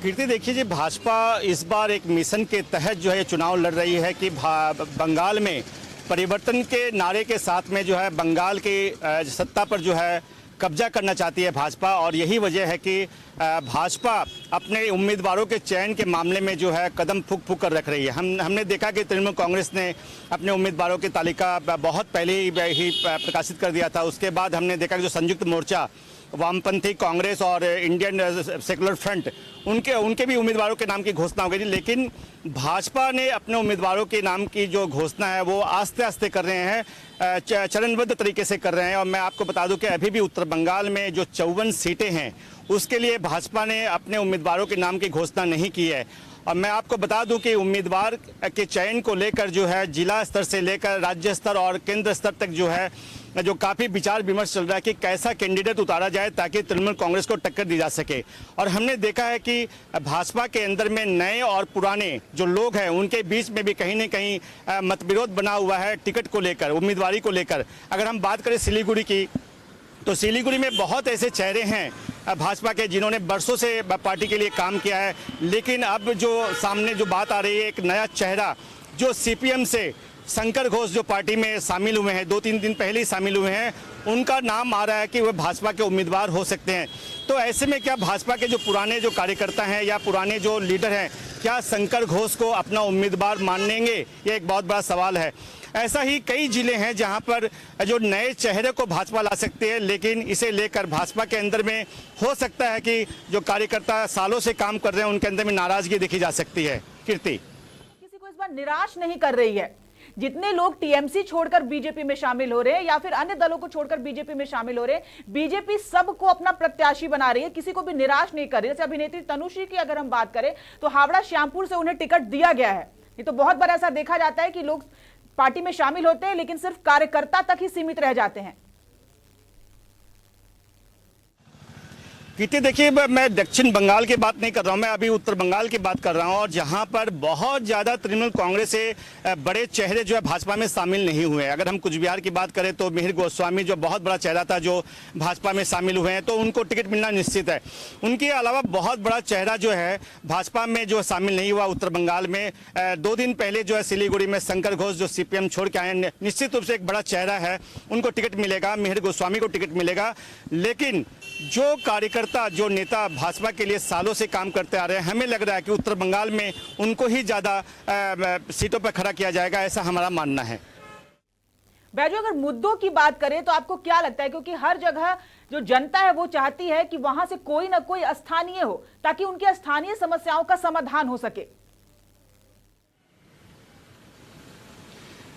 कीर्ति, देखिए जी, भाजपा इस बार एक मिशन के तहत जो है चुनाव लड़ रही है कि बंगाल में परिवर्तन के नारे के साथ में जो है बंगाल की सत्ता पर जो है कब्जा करना चाहती है भाजपा। और यही वजह है कि भाजपा अपने उम्मीदवारों के चयन के मामले में जो है कदम फूंक फूंक कर रख रही है। हमने देखा कि तृणमूल कांग्रेस ने अपने उम्मीदवारों की तालिका बहुत पहले ही प्रकाशित कर दिया था। उसके बाद हमने देखा कि जो संयुक्त मोर्चा, वामपंथी कांग्रेस और इंडियन सेकुलर फ्रंट, उनके भी उम्मीदवारों के नाम की घोषणा हो गई थी। लेकिन भाजपा ने अपने उम्मीदवारों के नाम की जो घोषणा है वो आस्ते आस्ते कर रहे हैं, चरणबद्ध तरीके से कर रहे हैं। और मैं आपको बता दूं कि अभी भी उत्तर बंगाल में जो 54 सीटें हैं उसके लिए भाजपा ने अपने उम्मीदवारों के नाम की घोषणा नहीं की है। और मैं आपको बता दूं कि उम्मीदवार के चयन को लेकर जो है जिला स्तर से लेकर राज्य स्तर और केंद्र स्तर तक जो है जो काफ़ी विचार विमर्श चल रहा है कि कैसा कैंडिडेट उतारा जाए ताकि तृणमूल कांग्रेस को टक्कर दी जा सके। और हमने देखा है कि भाजपा के अंदर में नए और पुराने जो लोग हैं उनके बीच में भी कहीं न कहीं मतविरोध बना हुआ है टिकट को लेकर, उम्मीदवारी को लेकर। अगर हम बात करें सिलीगुड़ी की, तो सिलीगुड़ी में बहुत ऐसे चेहरे हैं भाजपा के जिन्होंने बरसों से पार्टी के लिए काम किया है। लेकिन अब जो सामने जो बात आ रही है, एक नया चेहरा जो सीपीएम से शंकर घोष जो पार्टी में शामिल हुए हैं, 2-3 दिन पहले ही शामिल हुए हैं, उनका नाम आ रहा है कि वह भाजपा के उम्मीदवार हो सकते हैं। तो ऐसे में क्या भाजपा के जो पुराने जो कार्यकर्ता हैं या पुराने जो लीडर हैं, क्या शंकर घोष को अपना उम्मीदवार मानेंगे? ये एक बहुत बड़ा सवाल है। ऐसा ही कई जिले हैं जहां पर जो नए चेहरे को भाजपा ला सकती है, लेकिन इसे लेकर भाजपा के अंदर में हो सकता है कि जो कार्यकर्ता सालों से काम कर रहे हैं उनके अंदर में नाराजगी देखी जा सकती है। कीर्ति, किसी को इस बार निराश नहीं कर रही है। जितने लोग टीएमसी छोड़कर बीजेपी में शामिल हो रहे हैं या फिर अन्य दलों को छोड़कर बीजेपी में शामिल हो रहे हैं, बीजेपी सबको अपना प्रत्याशी बना रही है, किसी को भी निराश नहीं कर रही है। जैसे अभिनेत्री तनुश्री की अगर हम बात करें तो हावड़ा श्यामपुर से उन्हें टिकट दिया गया है। ये तो बहुत बार ऐसा देखा जाता है कि लोग पार्टी में शामिल होते हैं लेकिन सिर्फ कार्यकर्ता तक ही सीमित रह जाते हैं। कीर्ति देखिए, मैं दक्षिण बंगाल की बात नहीं कर रहा हूं, मैं अभी उत्तर बंगाल की बात कर रहा हूं, और जहां पर बहुत ज्यादा तृणमूल कांग्रेस से बड़े चेहरे जो है भाजपा में शामिल नहीं हुए। अगर हम कुछ बिहार की बात करें तो मिहिर गोस्वामी जो बहुत बड़ा चेहरा था जो भाजपा में शामिल हुए हैं, तो उनको टिकट मिलना निश्चित है। उनके अलावा बहुत बड़ा चेहरा जो है भाजपा में जो शामिल नहीं हुआ उत्तर बंगाल में। 2 दिन पहले जो है सिलीगुड़ी में शंकर घोष जो सीपीएम छोड़ के आए, निश्चित रूप से एक बड़ा चेहरा है, उनको टिकट मिलेगा, मिहिर गोस्वामी को टिकट मिलेगा। लेकिन जो कार्यकर्ता, जो नेता भाजपा के लिए सालों से काम करते आ रहे हैं, हमें लग रहा है कि उत्तर बंगाल में उनको ही ज्यादा सीटों पर खड़ा किया जाएगा, ऐसा हमारा मानना है। बैजू, अगर मुद्दों की बात करें तो आपको क्या लगता है, क्योंकि हर जगह जो जनता है वो चाहती है कि वहां से कोई ना कोई स्थानीय हो ताकि उनकी स्थानीय समस्याओं का समाधान हो सके।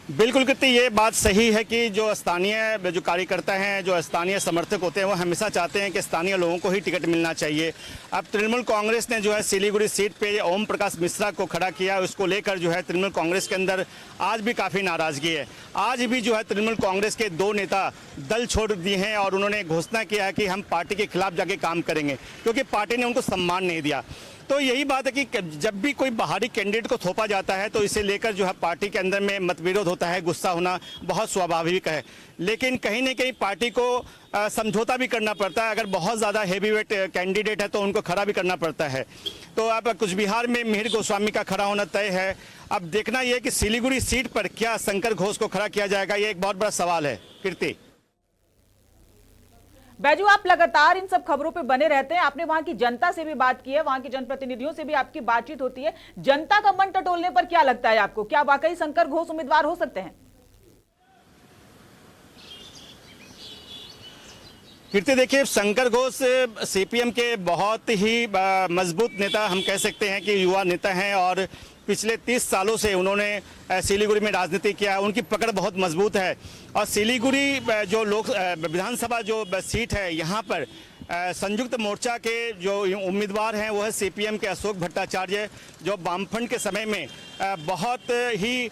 बिल्कुल कृति, ये बात सही है कि जो स्थानीय जो कार्यकर्ता हैं, जो स्थानीय समर्थक होते हैं, वो हमेशा चाहते हैं कि स्थानीय लोगों को ही टिकट मिलना चाहिए। अब तृणमूल कांग्रेस ने जो है सिलीगुड़ी सीट पे ओम प्रकाश मिश्रा को खड़ा किया, उसको लेकर जो है तृणमूल कांग्रेस के अंदर आज भी काफ़ी नाराजगी है। आज भी जो है तृणमूल कांग्रेस के 2 नेता दल छोड़ दिए हैं और उन्होंने घोषणा किया है कि हम पार्टी के खिलाफ जाके काम करेंगे, क्योंकि पार्टी ने उनको सम्मान नहीं दिया। तो यही बात है कि जब भी कोई बाहरी कैंडिडेट को थोपा जाता है तो इसे लेकर जो है पार्टी के अंदर में मतविरोध होता है, गुस्सा होना बहुत स्वाभाविक है। लेकिन कहीं न कहीं पार्टी को समझौता भी करना पड़ता है। अगर बहुत ज़्यादा हेवीवेट कैंडिडेट है तो उनको खड़ा भी करना पड़ता है। तो अब कुछ बिहार में मिहिर गोस्वामी का खड़ा होना तय है। अब देखना यह कि सिलीगुड़ी सीट पर क्या शंकर घोष को खड़ा किया जाएगा, ये एक बहुत बड़ा सवाल है। कीर्ति, बैजू, आप लगातार इन सब खबरों पे बने रहते हैं, आपने वहां की जनता से भी बात की है, वहां के जनप्रतिनिधियों से भी आपकी बातचीत होती है। जनता का मन टटोलने पर क्या लगता है आपको, क्या वाकई शंकर घोष उम्मीदवार हो सकते हैं? कीर्ति देखिए, शंकर घोष सीपीएम के बहुत ही मजबूत नेता, हम कह सकते हैं कि युवा नेता हैं, और पिछले 30 सालों से उन्होंने सिलीगुड़ी में राजनीति किया है। उनकी पकड़ बहुत मजबूत है। और सिलीगुड़ी जो विधानसभा जो सीट है, यहाँ पर संयुक्त मोर्चा के जो उम्मीदवार हैं वो है सीपीएम के अशोक भट्टाचार्य, जो वामफ्रंट के समय में बहुत ही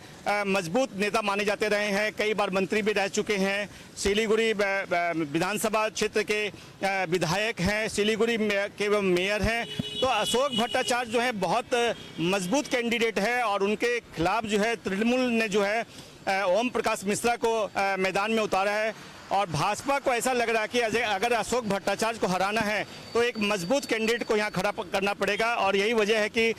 मजबूत नेता माने जाते रहे हैं, कई बार मंत्री भी रह चुके हैं, सिलीगुड़ी विधानसभा क्षेत्र के विधायक हैं, सिलीगुड़ी के वो मेयर हैं। तो अशोक भट्टाचार्य जो है बहुत मजबूत कैंडिडेट है, और उनके खिलाफ जो है तृणमूल ने जो है ओम प्रकाश मिश्रा को मैदान में उतारा है। और भाजपा को ऐसा लग रहा है कि अगर अशोक भट्टाचार्य को हराना है तो एक मजबूत कैंडिडेट को यहाँ खड़ा करना पड़ेगा, और यही वजह है कि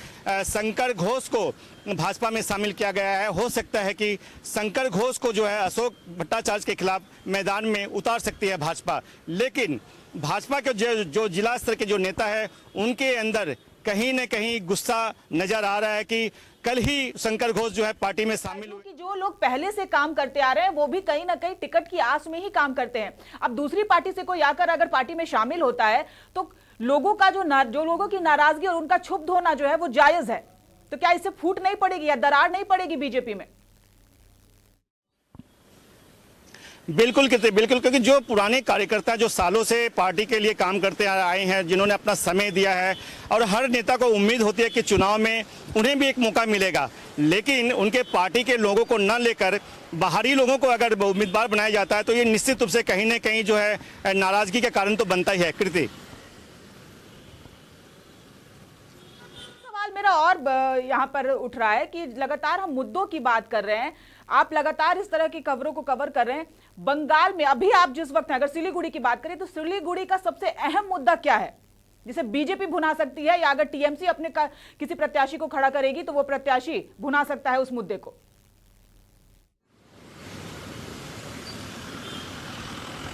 शंकर घोष को भाजपा में शामिल किया गया है। हो सकता है कि शंकर घोष को जो है अशोक भट्टाचार्य के खिलाफ मैदान में उतार सकती है भाजपा। लेकिन भाजपा के जो जिला स्तर के जो नेता है, उनके अंदर कहीं न कहीं गुस्सा नजर आ रहा है कि कल ही शंकर घोष जो है पार्टी में शामिल हुए। जो लोग पहले से काम करते आ रहे हैं वो भी कहीं ना कहीं टिकट की आस में ही काम करते हैं। अब दूसरी पार्टी से कोई आकर अगर पार्टी में शामिल होता है तो लोगों का जो लोगों की नाराजगी और उनका क्षुब्ध होना जो है वो जायज है। तो क्या इससे फूट नहीं पड़ेगी या दरार नहीं पड़ेगी बीजेपी में? बिल्कुल बिल्कुल, क्योंकि जो पुराने कार्यकर्ता जो सालों से पार्टी के लिए काम करते आए हैं, जिन्होंने अपना समय दिया है, और हर नेता को उम्मीद होती है कि चुनाव में उन्हें भी एक मौका मिलेगा, लेकिन उनके पार्टी के लोगों को न लेकर बाहरी लोगों को अगर उम्मीदवार बनाया जाता है तो ये निश्चित रूप से कहीं न कहीं जो है नाराजगी का कारण तो बनता ही है। कृति, सवाल मेरा और यहाँ पर उठ रहा है कि लगातार हम मुद्दों की बात कर रहे हैं, आप लगातार इस तरह की खबरों को कवर कर रहे हैं। बंगाल में अभी आप जिस वक्त हैं, अगर सिलीगुड़ी की बात करें तो सिलीगुड़ी का सबसे अहम मुद्दा क्या है जिसे बीजेपी भुना सकती है, या अगर टीएमसी अपने किसी प्रत्याशी को खड़ा करेगी तो वो प्रत्याशी भुना सकता है उस मुद्दे को?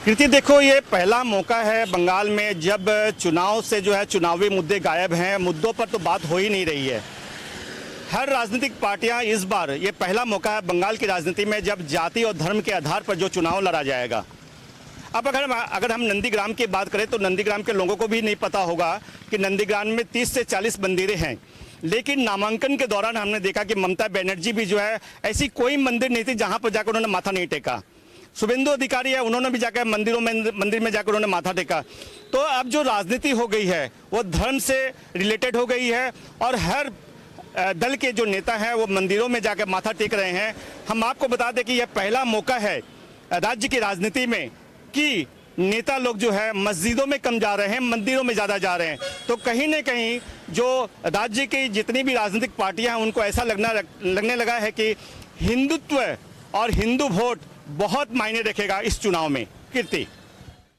कृति देखो, ये पहला मौका है बंगाल में जब चुनाव से जो है चुनावी मुद्दे गायब हैं, मुद्दों पर तो बात हो ही नहीं रही है। हर राजनीतिक पार्टियां इस बार ये पहला मौका है बंगाल की राजनीति में जब जाति और धर्म के आधार पर जो चुनाव लड़ा जाएगा। अब अगर हम नंदीग्राम की बात करें तो नंदीग्राम के लोगों को भी नहीं पता होगा कि नंदीग्राम में 30 से 40 मंदिरें हैं, लेकिन नामांकन के दौरान हमने देखा कि ममता बनर्जी भी जो है ऐसी कोई मंदिर नहीं थी जहां पर जाकर उन्होंने माथा नहीं टेका। शुभेंदु अधिकारी है, उन्होंने भी जाकर मंदिर में जाकर उन्होंने माथा टेका। तो अब जो राजनीति हो गई है वो धर्म से रिलेटेड हो गई है, और हर दल के जो नेता हैं वो मंदिरों में जाकर माथा टेक रहे हैं। हम आपको बता दें कि यह पहला मौका है राज्य की राजनीति में कि नेता लोग जो है मस्जिदों में कम जा रहे हैं, मंदिरों में ज़्यादा जा रहे हैं। तो कहीं ना कहीं जो राज्य की जितनी भी राजनीतिक पार्टियां हैं उनको ऐसा लगने लगा है कि हिंदुत्व और हिंदू वोट बहुत मायने रखेगा इस चुनाव में। कीर्ति।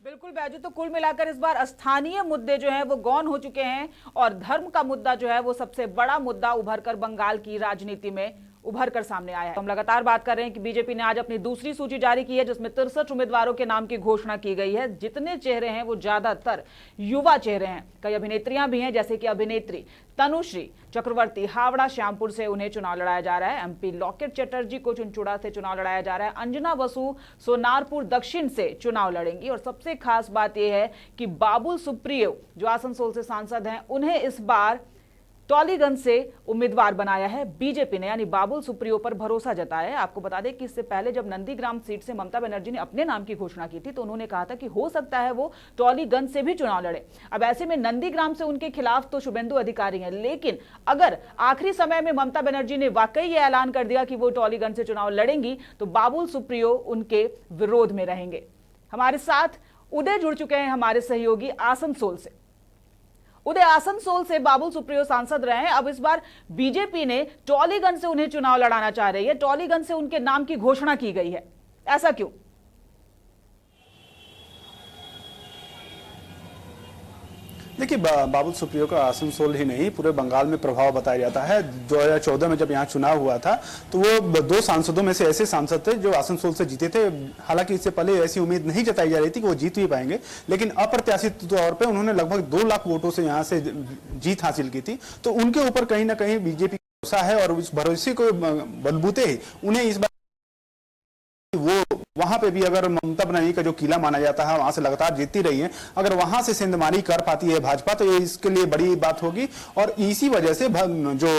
बिल्कुल बैजू, तो कुल मिलाकर इस बार स्थानीय मुद्दे जो हैं वो गौन हो चुके हैं और धर्म का मुद्दा जो है वो सबसे बड़ा मुद्दा उभरकर बंगाल की राजनीति में उभर कर सामने आया है। हम लगातार बात कर रहे हैं कि बीजेपी ने आज अपनी दूसरी सूची जारी की है जिसमें 63 उम्मीदवारों के नाम की घोषणा की गई है। जितने चेहरे हैं वो ज्यादातर युवा चेहरे हैं। कई अभिनेत्रियां भी हैं, जैसे कि अभिनेत्री तनुश्री चक्रवर्ती हावड़ा श्यामपुर से उन्हें चुनाव लड़ाया जा रहा है। एमपी लॉकेट चटर्जी को चुनचुड़ा से चुनाव लड़ाया जा रहा है। अंजना बसु सोनारपुर दक्षिण से चुनाव लड़ेंगी और सबसे खास बात यह है कि बाबुल सुप्रियो जो आसनसोल से सांसद हैं उन्हें इस बार टॉलीगंज से उम्मीदवार बनाया है बीजेपी ने, यानी बाबुल सुप्रियो पर भरोसा जताया है। आपको बता दें कि इससे पहले जब नंदीग्राम सीट से ममता बनर्जी ने अपने नाम की घोषणा की थी तो उन्होंने कहा था कि हो सकता है वो टॉलीगंज से भी चुनाव लड़े। अब ऐसे में नंदीग्राम से उनके खिलाफ तो शुभेंदु अधिकारी हैं, लेकिन अगर आखिरी समय में ममता बनर्जी ने वाकई ये ऐलान कर दिया कि वो टॉलीगंज से चुनाव लड़ेंगी तो बाबुल सुप्रियो उनके विरोध में रहेंगे। हमारे साथ उदय जुड़ चुके हैं, हमारे सहयोगी आसनसोल से। उदय, आसनसोल से बाबुल सुप्रियो सांसद रहे हैं, अब इस बार बीजेपी ने टॉलीगंज से उन्हें चुनाव लड़ाना चाह रही है। टॉलीगंज से उनके नाम की घोषणा की गई है, ऐसा क्यों? देखिए, बाबुल सुप्रियो का आसनसोल ही नहीं पूरे बंगाल में प्रभाव बताया जाता है। 2014 में जब यहाँ चुनाव हुआ था तो वो 2 सांसदों में से ऐसे सांसद थे जो आसनसोल से जीते थे। हालांकि इससे पहले ऐसी उम्मीद नहीं जताई जा रही थी कि वो जीत भी पाएंगे, लेकिन अप्रत्याशित तौर पे उन्होंने लगभग 2 लाख वोटों से यहाँ से जीत हासिल की थी। तो उनके ऊपर कहीं ना कहीं बीजेपी का भरोसा है और उस भरोसे को बलबूते ही उन्हें इस बार वो वहां पे भी अगर ममता बनर्जी का जो किला माना जाता है वहां से लगातार जीतती रही है, अगर वहां से सेंधमारी कर पाती है भाजपा तो ये इसके लिए बड़ी बात होगी। और इसी वजह से जो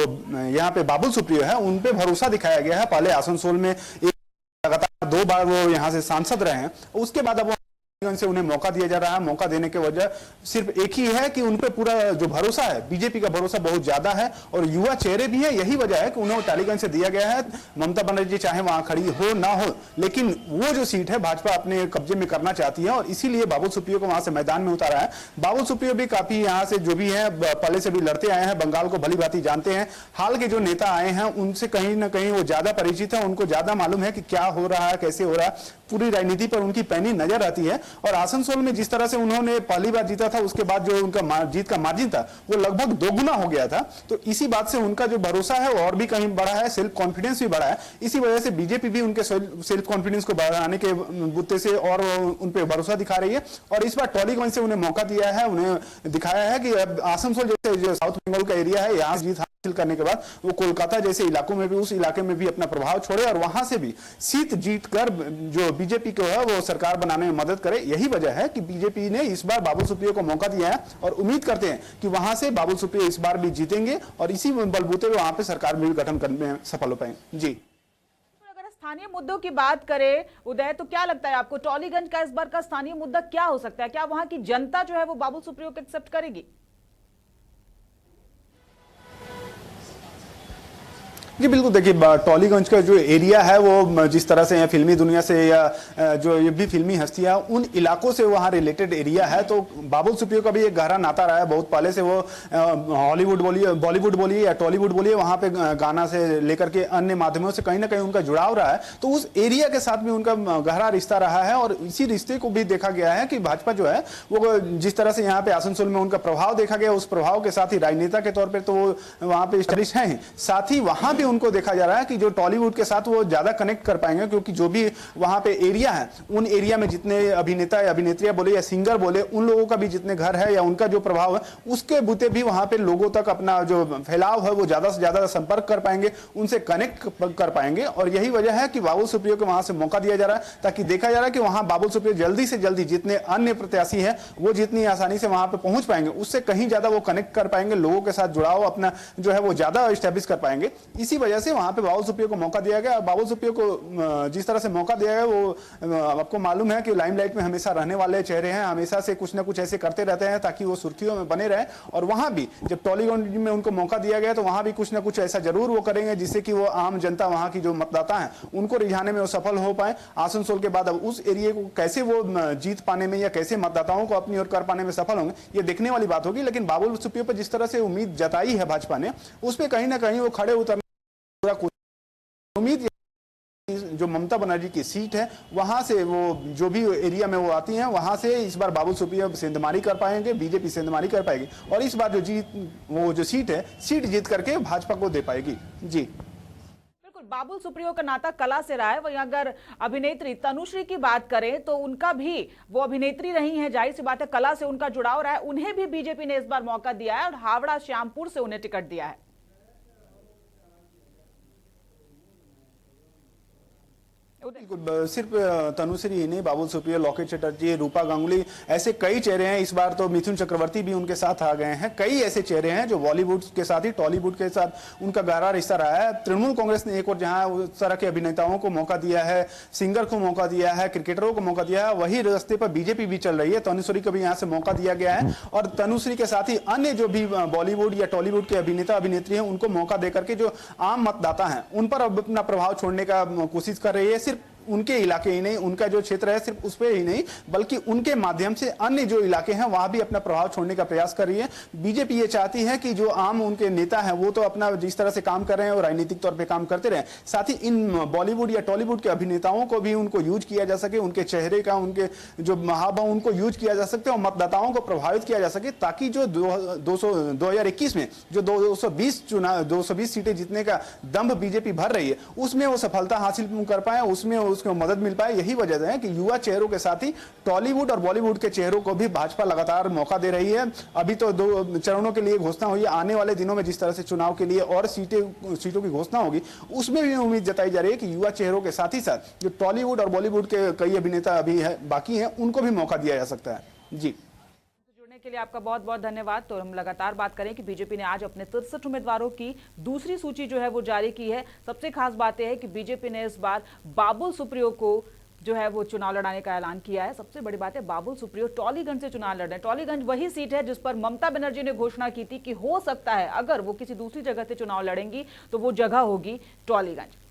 यहाँ पे बाबुल सुप्रियो है उन पे भरोसा दिखाया गया है। पहले आसनसोल में लगातार 2 बार वो यहाँ से सांसद रहे हैं, उसके बाद अब से उन्हें मौका दिया जा रहा है। मौका देने की वजह सिर्फ एक ही है कि उन पे पूरा जो भरोसा है, बीजेपी का भरोसा बहुत ज्यादा है और युवा चेहरे भी है। यही वजह है कि उन्हें टॉलीगंज से दिया गया है। ममता बनर्जी चाहे वहां खड़ी हो ना हो, लेकिन वो जो सीट है भाजपा अपने कब्जे में करना चाहती है और इसीलिए बाबुल सुप्रियो को वहां से मैदान में उतारा है। बाबुल सुप्रियो भी काफी यहाँ से जो भी है पहले से भी लड़ते आए हैं, बंगाल को भली भांति जानते हैं। हाल के जो नेता आए हैं उनसे कहीं ना कहीं वो ज्यादा परिचित है, उनको ज्यादा मालूम है कि क्या हो रहा है, कैसे हो रहा है। पूरी राजनीति पर उनकी पैनी नजर आती है। और आसनसोल में जिस तरह से उन्होंने पहली बार जीता था उसके बाद जो उनका जीत का मार्जिन था वो लगभग 2 गुना हो गया था। तो इसी बात से उनका जो भरोसा है और भी कहीं बढ़ा है, सेल्फ कॉन्फिडेंस भी बढ़ा है। इसी वजह से बीजेपी भी उनके सेल्फ कॉन्फिडेंस को बढ़ाने के बुत्ते से और उन पे भरोसा दिखा रही है। और इस बार टॉलीगंज से उन्हें मौका दिया है, उन्हें दिखाया है कि आसनसोल जैसे जो साउथ बंगाल का एरिया है यहाँ जीत हासिल करने के बाद वो कोलकाता जैसे इलाकों में भी उस इलाके में भी अपना प्रभाव छोड़े और वहां से भी सीट जीत कर जो बीजेपी को है वो सरकार बनाने में मदद करे। यही वजह है कि बीजेपी ने इस बार बाबुल सुप्रियो को मौका दिया है और उम्मीद करते हैं कि वहां से बाबुल सुप्रियो इस बार भी जीतेंगे और इसी बलबूते पे वहां पे सरकार भी गठन करने में सफल हो पाएंगे। जी, अगर स्थानीय मुद्दों की बात करें उदय, तो क्या लगता है आपको टॉलीगंज का इस बार का स्थानीय मुद्दा क्या हो सकता है? क्या वहां की जनता जो है वो बाबुल सुप्रियो को एक्सेप्ट करेगी? जी बिल्कुल, देखिए टॉलीगंज का जो एरिया है वो जिस तरह से फिल्मी दुनिया से या जो ये भी फिल्मी हस्तियां उन इलाकों से वहाँ रिलेटेड एरिया है। तो बाबुल सुप्रियो का भी एक गहरा नाता रहा है। बहुत पहले से वो हॉलीवुड बोलिए, बॉलीवुड बोलिए या टॉलीवुड बोलिए, वहाँ पे गाना से लेकर के अन्य माध्यमों से कहीं ना कहीं उनका जुड़ाव रहा है। तो उस एरिया के साथ भी उनका गहरा रिश्ता रहा है और इसी रिश्ते को भी देखा गया है कि भाजपा जो है वो जिस तरह से यहाँ पे आसनसोल में उनका प्रभाव देखा गया, उस प्रभाव के साथ ही राजनेता के तौर पर तो वो वहाँ पे स्टैब्लिश है। साथ ही वहाँ भी उनको देखा जा रहा है कि जो टॉलीवुड के साथ वो ज्यादा कनेक्ट कर पाएंगे, क्योंकि जो भी वहां पे एरिया है उन एरिया में जितने अभिनेता या अभिनेत्रियां बोले या सिंगर बोले, उन लोगों का भी जितने घर है या उनका जो प्रभाव है उसके बुते भी वहां पे लोगों तक अपना जो फैलाव है वो ज्यादा से ज्यादा संपर्क कर पाएंगे, उनसे कनेक्ट कर पाएंगे। और यही वजह है कि बाबुल सुप्रियो को वहां से मौका दिया जा रहा है ताकि देखा जा रहा है कि वहां बाबुल सुप्रियो जल्दी से जल्दी जितने अन्य प्रत्याशी है वो जितनी आसानी से वहां पे पहुंच पाएंगे, उससे कहीं ज्यादा वो कनेक्ट कर पाएंगे, लोगों के साथ जुड़ाव अपना जो है वो ज्यादा स्टैब्लिश कर पाएंगे। इसी इसी वजह से वहां पे बाबुल सुप्रियो को मौका दिया गया। बाबुल सुप्रियो को जिस तरह से मौका दिया गया वो आपको मालूम है कि लाइमलाइट में हमेशा रहने वाले चेहरे हैं, हमेशा से कुछ ना कुछ ऐसे करते रहते हैं ताकि वो सुर्खियों में बने रहे। और वहां भी जब टॉलीगंज में उनको मौका दिया गया तो वहां भी कुछ ना कुछ ऐसा जरूर वो करेंगे जिससे कि वो आम जनता, वहां की जो मतदाता है, उनको रिझाने में वो सफल हो पाए। आसनसोल के बाद अब उस एरिया को कैसे वो जीत पाने में या कैसे मतदाताओं को अपनी ओर कर पाने में सफल होंगे, ये देखने वाली बात होगी। लेकिन बाबुल सुप्रियो पर जिस तरह से उम्मीद जताई है भाजपा ने, उस पर कहीं ना कहीं वो खड़े उतरने पूरा उम्मीद, जो ममता बनर्जी की सीट है वहां से वो जो भी एरिया में वो आती हैं वहां से इस बार बाबुल सुप्रियो सेंधमारी कर पाएंगे, बीजेपी सेंधमारी कर पाएगी और इस बार जो सीट है, सीट जीत करके भाजपा को दे पाएगी। जी बिल्कुल, बाबुल सुप्रियो का नाता कला से रहा है। वहीं अगर अभिनेत्री तनुश्री की बात करें तो उनका भी, वो अभिनेत्री रही हैं, जाहिर सी बात है कला से उनका जुड़ाव रहा है। उन्हें भी बीजेपी ने इस बार मौका दिया है और हावड़ा श्यामपुर से उन्हें टिकट दिया है। सिर्फ तनुश्री ही नहीं, बाबुल सुप्रियो, लॉकेट चटर्जी, रूपा गांगुली, ऐसे कई चेहरे हैं। इस बार तो मिथुन चक्रवर्ती भी उनके साथ आ गए हैं। कई ऐसे चेहरे हैं जो बॉलीवुड के साथ ही टॉलीवुड के साथ उनका गहरा रिश्ता रहा है। तृणमूल कांग्रेस ने एक और जहां उस तरह के अभिनेताओं को मौका दिया है, सिंगर को मौका दिया है, क्रिकेटरों को मौका दिया है, वही रास्ते पर बीजेपी भी चल रही है। तनुश्री को भी यहाँ से मौका दिया गया है और तनुश्री के साथ ही अन्य जो भी बॉलीवुड या टॉलीवुड के अभिनेता अभिनेत्री हैं उनको मौका देकर के जो आम मतदाता हैं उन पर अब अपना प्रभाव छोड़ने का कोशिश कर रही है। सिर्फ उनके इलाके ही नहीं, उनका जो क्षेत्र है सिर्फ उस पर ही नहीं, बल्कि उनके माध्यम से अन्य जो इलाके हैं वहां भी अपना प्रभाव छोड़ने का प्रयास कर रही है। बीजेपी ये चाहती है कि जो आम उनके नेता हैं वो तो अपना जिस तरह से काम कर रहे हैं और राजनीतिक तौर पे काम करते रहे, साथ ही इन बॉलीवुड या टॉलीवुड के अभिनेताओं को भी उनको यूज किया जा सके, उनके चेहरे का, उनके जो हाव उनको यूज किया जा सकते और मतदाताओं को प्रभावित किया जा सके, ताकि जो 2021 में जो 220 सीटें जीतने का दम्भ बीजेपी भर रही है उसमें वो सफलता हासिल कर पाए, उसमें उसको मदद मिल पाए। यही वजह है कि युवा चेहरों के साथ ही टॉलीवुड और बॉलीवुड के चेहरों को भी भाजपा लगातार मौका दे रही है। अभी तो 2 चरणों के लिए घोषणा हुई है, आने वाले दिनों में जिस तरह से चुनाव के लिए और सीटों की घोषणा होगी उसमें भी उम्मीद जताई जा रही है कि युवा चेहरों के साथ ही साथ जो टॉलीवुड और बॉलीवुड के कई अभिनेता अभी है बाकी हैं उनको भी मौका दिया जा सकता है। जी, के लिए आपका बहुत बहुत धन्यवाद। तो हम लगातार बात करें कि बीजेपी ने आज अपने 63 उम्मीदवारों की दूसरी सूची जो है वो जारी की है। सबसे खास बात यह है कि बीजेपी ने इस बार बाबुल सुप्रियो को जो है वो चुनाव लड़ाने का ऐलान किया है। सबसे बड़ी बात है बाबुल सुप्रियो टॉलीगंज से चुनाव लड़ रहे हैं। टॉलीगंज वही सीट है जिस पर ममता बनर्जी ने घोषणा की थी कि हो सकता है अगर वो किसी दूसरी जगह से चुनाव लड़ेंगी तो वो जगह होगी टॉलीगंज।